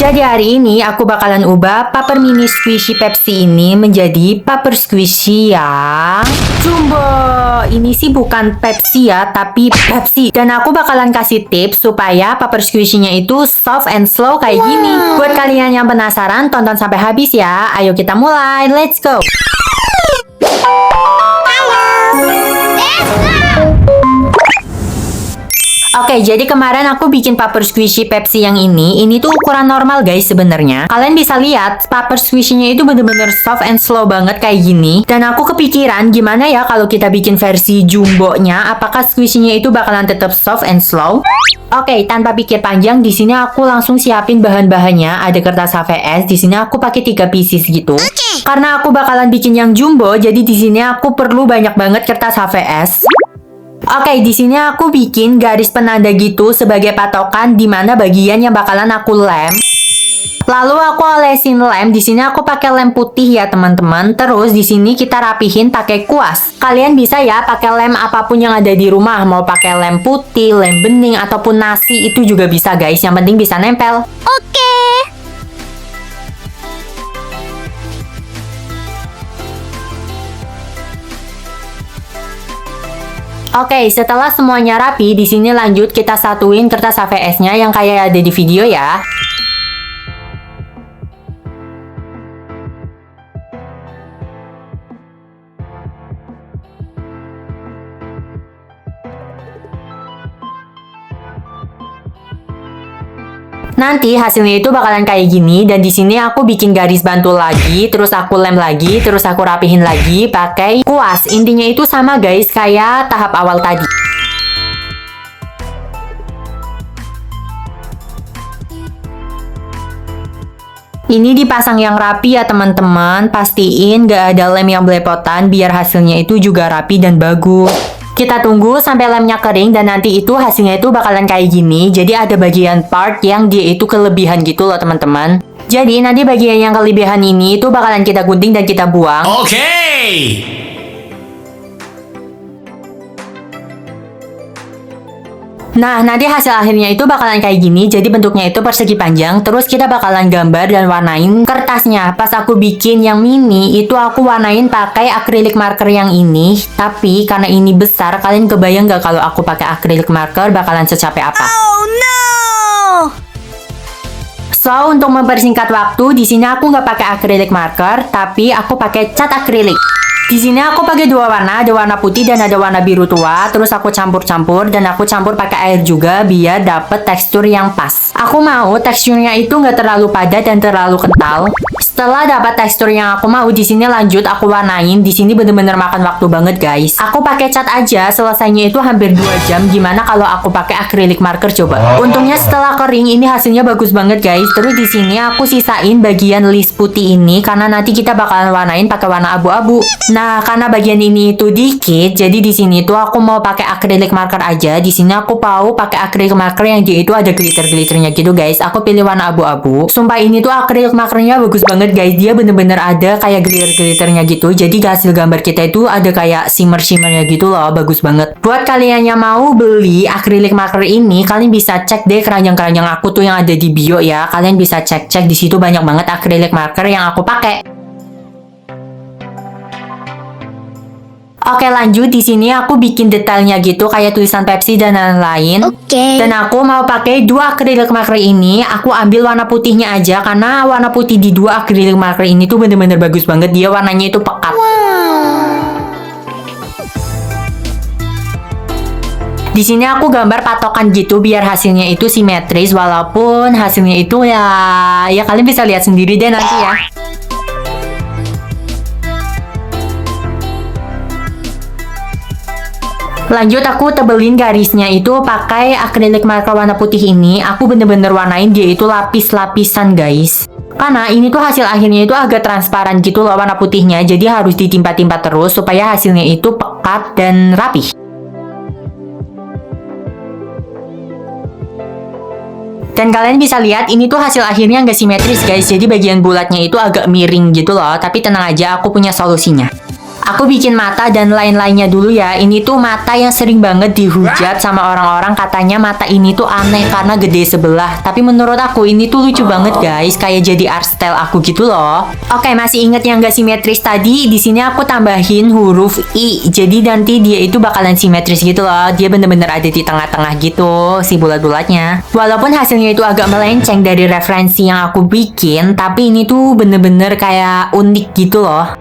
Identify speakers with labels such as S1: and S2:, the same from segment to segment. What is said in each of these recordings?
S1: Jadi hari ini aku bakalan ubah paper mini squishy Pepsi ini menjadi paper squishy yang jumbo. Ini sih bukan Pepsi ya, tapi Pepsi. Dan aku bakalan kasih tips supaya paper squishy-nya itu soft and slow kayak gini. Buat kalian yang penasaran, tonton sampai habis ya. Ayo kita mulai, let's go. Oke, jadi kemarin aku bikin paper squishy Pepsi yang ini tuh ukuran normal guys sebenarnya. Kalian bisa lihat paper squishy-nya itu bener-bener soft and slow banget kayak gini. Dan aku kepikiran gimana ya kalau kita bikin versi jumbo-nya, apakah squishy-nya itu bakalan tetap soft and slow? Oke, tanpa pikir panjang, di sini aku langsung siapin bahan-bahannya. Ada kertas HVS, di sini aku pakai 3 pieces gitu. Karena aku bakalan bikin yang jumbo, jadi di sini aku perlu banyak banget kertas HVS. Oke, di sini aku bikin garis penanda gitu sebagai patokan di mana bagian yang bakalan aku lem. Lalu aku olesin lem. Di sini aku pakai lem putih ya, teman-teman. Terus di sini kita rapihin pakai kuas. Kalian bisa ya pakai lem apapun yang ada di rumah, mau pakai lem putih, lem bening ataupun nasi itu juga bisa, guys. Yang penting bisa nempel.
S2: Oke.
S1: Oke, setelah semuanya rapi, di sini lanjut kita satuin kertas HVS-nya yang kayak ada di video ya. Nanti hasilnya itu bakalan kayak gini, dan di sini aku bikin garis bantu lagi, terus aku lem lagi, terus aku rapihin lagi pakai kuas. Intinya itu sama guys, kayak tahap awal tadi. Ini dipasang yang rapi ya teman-teman. Pastiin gak ada lem yang belepotan biar hasilnya itu juga rapi dan bagus. Kita tunggu sampai lemnya kering dan nanti itu hasilnya itu bakalan kayak gini. Jadi ada bagian part yang dia itu kelebihan gitu loh teman-teman. Jadi nanti bagian yang kelebihan ini itu bakalan kita gunting dan kita buang.
S3: Oke.
S1: Nah, nanti hasil akhirnya itu bakalan kayak gini. Jadi bentuknya itu persegi panjang. Terus kita bakalan gambar dan warnain kertasnya. Pas aku bikin yang mini, itu aku warnain pakai acrylic marker yang ini. Tapi karena ini besar, kalian kebayang gak kalau aku pakai acrylic marker bakalan secapek apa?
S2: Oh no.
S1: So, untuk mempersingkat waktu, di sini aku nggak pakai acrylic marker, tapi aku pakai cat akrilik. Di sini aku pakai dua warna, ada warna putih dan ada warna biru tua. Terus aku campur-campur dan aku campur pakai air juga biar dapet tekstur yang pas. Aku mau teksturnya itu nggak terlalu padat dan terlalu kental. Setelah dapat tekstur yang aku mau, di sini lanjut aku warnain. Di sini bener-bener makan waktu banget guys. Aku pakai cat aja, selesainya itu hampir 2 jam. Gimana kalau aku pakai acrylic marker coba? Untungnya setelah kering ini hasilnya bagus banget guys. Terus di sini aku sisain bagian list putih ini karena nanti kita bakalan warnain pakai warna abu-abu. Nah, karena bagian ini itu dikit, jadi di sini tuh aku mau pakai acrylic marker aja. Di sini aku mau pakai acrylic marker yang dia itu ada glitter-glitternya gitu guys. Aku pilih warna abu-abu. Sumpah ini tuh acrylic markernya bagus banget guys. Dia bener-bener ada kayak glitter-glitternya gitu. Jadi hasil gambar kita itu ada kayak shimmer-shimmernya gitu loh. Bagus banget. Buat kalian yang mau beli acrylic marker ini, kalian bisa cek deh keranjang-keranjang aku tuh yang ada di bio ya. Kalian bisa cek-cek di situ banyak banget acrylic marker yang aku pakai. Oke, lanjut. Di sini aku bikin detailnya gitu kayak tulisan Pepsi dan lain-lain.
S2: Oke.
S1: Dan aku mau pakai 2 acrylic marker ini. Aku ambil warna putihnya aja karena warna putih di 2 acrylic marker ini tuh bener-bener bagus banget. Dia warnanya itu pekat. Di sini aku gambar patokan gitu biar hasilnya itu simetris, walaupun hasilnya itu ya kalian bisa lihat sendiri deh nanti ya. Lanjut aku tebelin garisnya itu pakai acrylic marker warna putih ini. Aku bener-bener warnain dia itu lapis-lapisan guys. Karena ini tuh hasil akhirnya itu agak transparan gitu loh warna putihnya. Jadi harus ditimpa-timpa terus supaya hasilnya itu pekat dan rapih. Dan kalian bisa lihat ini tuh hasil akhirnya nggak simetris guys. Jadi bagian bulatnya itu agak miring gitu loh. Tapi tenang aja, aku punya solusinya. Aku bikin mata dan lain-lainnya dulu ya. Ini tuh mata yang sering banget dihujat sama orang-orang, katanya mata ini tuh aneh karena gede sebelah. Tapi menurut aku ini tuh lucu banget guys, kayak jadi art style aku gitu loh. Oke, masih inget yang gak simetris tadi? Di sini aku tambahin huruf I. Jadi nanti dia itu bakalan simetris gitu loh. Dia bener-bener ada di tengah-tengah gitu si bulat-bulatnya. Walaupun hasilnya itu agak melenceng dari referensi yang aku bikin, tapi ini tuh bener-bener kayak unik gitu loh.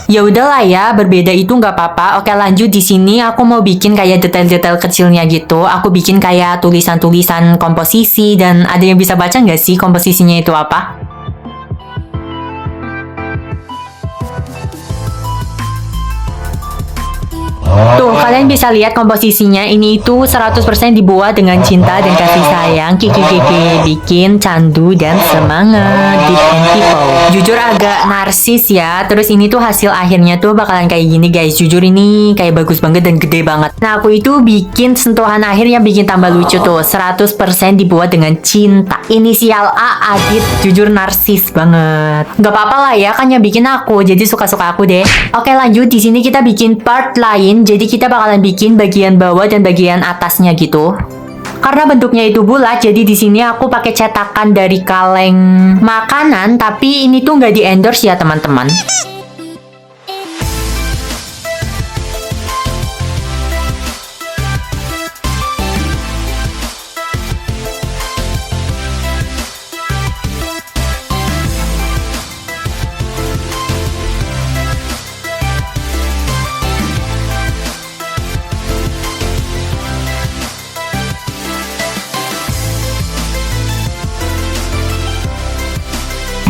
S1: Ya udahlah ya, berbeda itu nggak apa-apa. Oke, lanjut. Di sini aku mau bikin kayak detail-detail kecilnya gitu. Aku bikin kayak tulisan-tulisan komposisi, dan ada yang bisa baca nggak sih komposisinya itu apa? Tuh, kalian bisa lihat komposisinya. Ini itu 100% dibuat dengan cinta dan kasih sayang. Kiki bikin candu dan semangat. Deep and people. Jujur agak narsis ya. Terus ini tuh hasil akhirnya tuh bakalan kayak gini guys. Jujur ini kayak bagus banget dan gede banget. Nah, aku itu bikin sentuhan akhir yang bikin tambah lucu tuh. 100% dibuat dengan cinta. Inisial A, Adit. Jujur narsis banget. Gak apa-apa lah ya, kan yang bikin aku. Jadi suka-suka aku deh. Oke, lanjut. Di sini kita bikin part lain. Jadi kita bakalan bikin bagian bawah dan bagian atasnya gitu. Karena bentuknya itu bulat, jadi di sini aku pakai cetakan dari kaleng makanan, tapi ini tuh nggak di endorse ya teman-teman.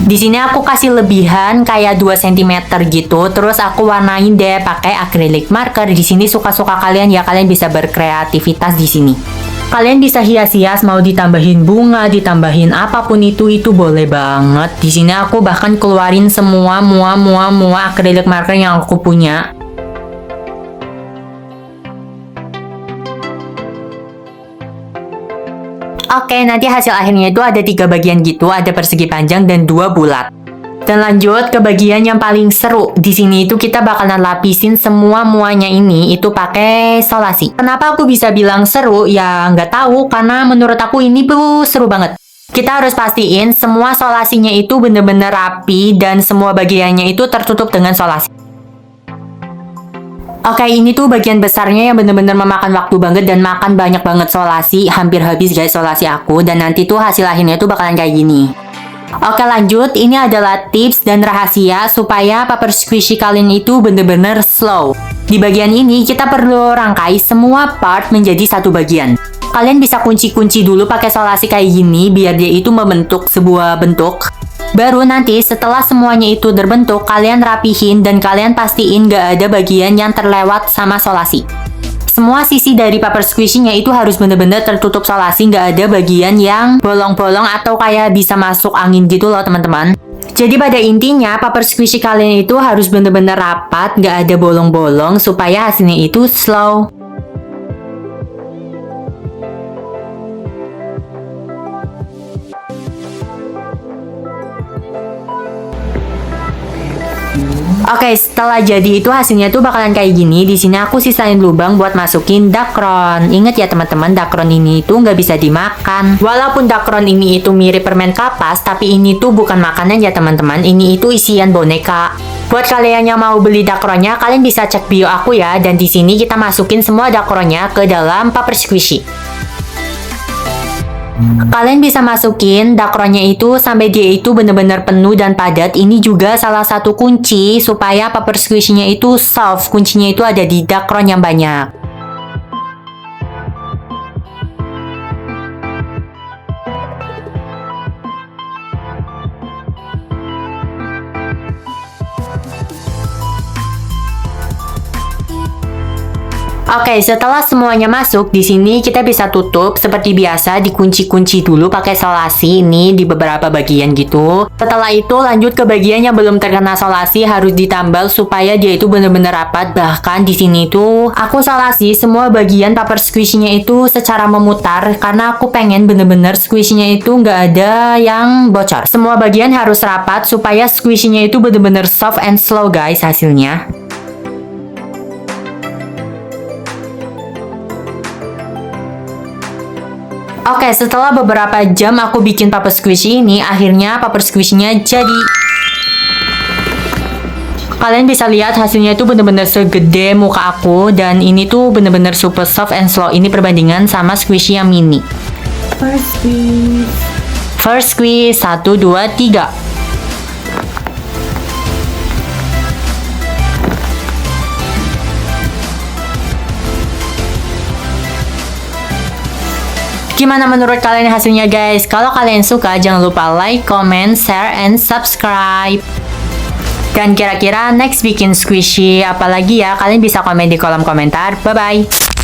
S1: Di sini aku kasih lebihan kayak 2 cm gitu, terus aku warnain deh pakai acrylic marker. Di sini suka-suka kalian ya, kalian bisa berkreativitas di sini. Kalian bisa hias-hias, mau ditambahin bunga, ditambahin apapun itu boleh banget. Di sini aku bahkan keluarin semua acrylic marker yang aku punya. Oke, nanti hasil akhirnya itu ada 3 bagian gitu, ada persegi panjang dan 2 bulat. Dan lanjut ke bagian yang paling seru. Di sini itu kita bakalan lapisin muanya ini itu pakai solasi. Kenapa aku bisa bilang seru? Ya nggak tahu, karena menurut aku ini tuh seru banget. Kita harus pastiin semua solasinya itu bener-bener rapi dan semua bagiannya itu tertutup dengan solasi. Oke, ini tuh bagian besarnya yang bener-bener memakan waktu banget dan makan banyak banget solasi. Hampir habis guys solasi aku, dan nanti tuh hasil akhirnya tuh bakalan kayak gini. Oke, lanjut. Ini adalah tips dan rahasia supaya paper squishy kalian itu bener-bener slow. Di bagian ini kita perlu rangkai semua part menjadi satu bagian. Kalian bisa kunci-kunci dulu pakai solasi kayak gini biar dia itu membentuk sebuah bentuk. Baru nanti setelah semuanya itu terbentuk, kalian rapihin dan kalian pastiin gak ada bagian yang terlewat sama solasi. Semua sisi dari paper squishy-nya itu harus bener-bener tertutup solasi, gak ada bagian yang bolong-bolong atau kayak bisa masuk angin gitu loh teman-teman. Jadi pada intinya paper squishy kalian itu harus bener-bener rapat, gak ada bolong-bolong supaya hasilnya itu slow. Oke, setelah jadi itu hasilnya tuh bakalan kayak gini. Di sini aku sisain lubang buat masukin dakron. Ingat ya teman-teman, dakron ini tuh nggak bisa dimakan. Walaupun dakron ini itu mirip permen kapas, tapi ini tuh bukan makanan ya teman-teman. Ini itu isian boneka. Buat kalian yang mau beli dakronnya, kalian bisa cek bio aku ya. Dan di sini kita masukin semua dakronnya ke dalam paper squishy. Kalian bisa masukin dakronnya itu sampai dia itu benar-benar penuh dan padat. Ini juga salah satu kunci supaya paper squishy-nya itu soft. Kuncinya itu ada di dakron yang banyak. Oke, setelah semuanya masuk, di sini kita bisa tutup seperti biasa, dikunci-kunci dulu pakai solasi ini di beberapa bagian gitu. Setelah itu lanjut ke bagian yang belum terkena solasi, harus ditambal supaya dia itu bener-bener rapat. Bahkan di sini tuh aku solasi semua bagian paper squishy-nya itu secara memutar karena aku pengen bener-bener squishy-nya itu nggak ada yang bocor. Semua bagian harus rapat supaya squishy-nya itu bener-bener soft and slow guys hasilnya. Oke, setelah beberapa jam aku bikin paper squishy ini, akhirnya paper squishy-nya jadi. Kalian bisa lihat hasilnya itu bener-bener segede muka aku, dan ini tuh bener-bener super soft and slow. Ini perbandingan sama squishy yang mini. First squeeze, 1, 2, 3. Gimana menurut kalian hasilnya guys? Kalau kalian suka, jangan lupa like, comment, share, and subscribe. Dan kira-kira next bikin squishy apalagi ya? Kalian bisa komen di kolom komentar. Bye-bye!